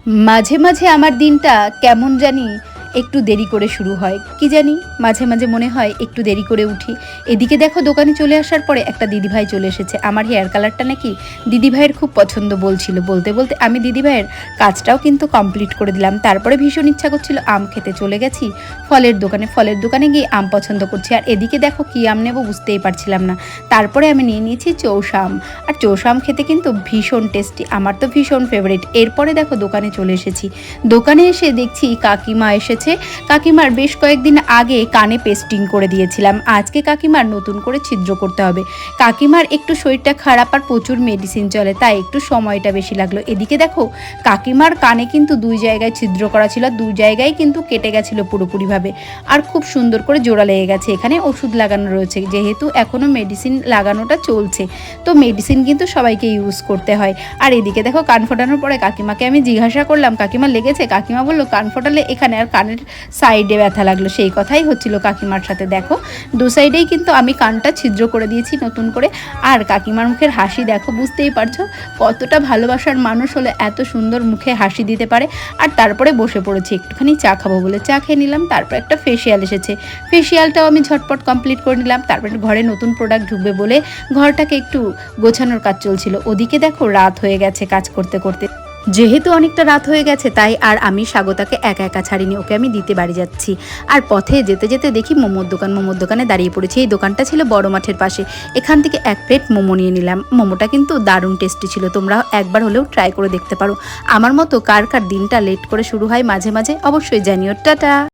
মাঝে মাঝে আমার দিনটা কেমন জানি একটু দেরি করে শুরু হয়, কি জানি মাঝে মাঝে মনে হয় একটু দেরি করে উঠি। এদিকে দেখো দোকানে চলে আসার পরে একটা দিদিভাই চলে এসেছে। আমার হেয়ার কালারটা নাকি দিদিভাইয়ের খুব পছন্দ বলছিল। বলতে বলতে আমি দিদিভাইয়ের কাজটাও কিন্তু কমপ্লিট করে দিলাম। তারপরে ভীষণ ইচ্ছা করছিল আম খেতে, চলে গেছি ফলের দোকানে গিয়ে আম পছন্দ করছি। আর এদিকে দেখো কি আম নেবো বুঝতেই পারছিলাম না। তারপরে আমি নিয়ে নিয়েছি চৌষা আম। আর চৌষা আম খেতে কিন্তু ভীষণ টেস্টি, আমার তো ভীষণ ফেভারিট। এরপরে দেখো দোকানে চলে এসেছি। দোকানে এসে দেখছি কাকিমা এসেছে। কাকিমার বেশ কয়েকদিন আগে কানে পেস্টিং করে দিয়েছিলাম, আজকে কাকিমার নতুন করে ছিদ্র করতে হবে। কাকিমার একটু শরীরটা খারাপ আর প্রচুর মেডিসিন চলে, তাই একটু সময়টা বেশি লাগলো। এদিকে দেখো কাকিমার কানে কিন্তু দুই জায়গায় ছিদ্র করা ছিল, দুই জায়গায় কিন্তু কেটে গেছিলো পুরোপুরিভাবে, আর খুব সুন্দর করে জোড়া লেগে গেছে। এখানে ওষুধ লাগানো রয়েছে, যেহেতু এখনও মেডিসিন লাগানোটা চলছে, তো মেডিসিন কিন্তু সবাইকে ইউজ করতে হয়। আর এদিকে দেখো কান ফোটানোর পরে কাকিমাকে আমি জিজ্ঞাসা করলাম কাকিমা লেগেছে? কাকিমা বললো কান ফোটালে এখানে আর কানের সাইডে ব্যথা লাগলো, সেই কথাই হচ্ছিল কাকিমার সাথে। দেখো দু সাইডেই কিন্তু আমি কানটা ছিদ্র করে দিয়েছি নতুন করে। আর কাকিমার মুখের হাসি দেখো, বুঝতেই পারছো কতটা ভালোবাসার মানুষ হলে এত সুন্দর মুখে হাসি দিতে পারে। আর তারপরে বসে পড়েছি একটুখানি চা খাবো বলে, চা খেয়ে নিলাম। তারপর একটা ফেসিয়াল এসেছে, ফেসিয়ালটাও আমি ঝটপট কমপ্লিট করে নিলাম। তারপরে ঘরে নতুন প্রোডাক্ট ঢুকবে বলে ঘরটাকে একটু গোছানোর কাজ চলছিল। ওদিকে দেখো রাত হয়ে গেছে কাজ করতে করতে। যেহেতু অনেকটা রাত হয়ে গেছে, তাই আর আমি স্বাগতাকে একা একা ছাড়িনি, ওকে আমি দিতে বাড়ি যাচ্ছি। আর পথে যেতে যেতে দেখি মোমোর দোকানে দাঁড়িয়ে পড়েছি। এই দোকানটা ছিল বড় মাঠের পাশে। এখান থেকে এক প্লেট মোমো নিয়ে নিলাম। মোমোটা কিন্তু দারুণ টেস্টি ছিল, তোমরা একবার হলেও ট্রাই করে দেখতে পারো। আমার মতো কার কার দিনটা লেট করে শুরু হয় মাঝে মাঝে অবশ্যই জানিও। টাটা।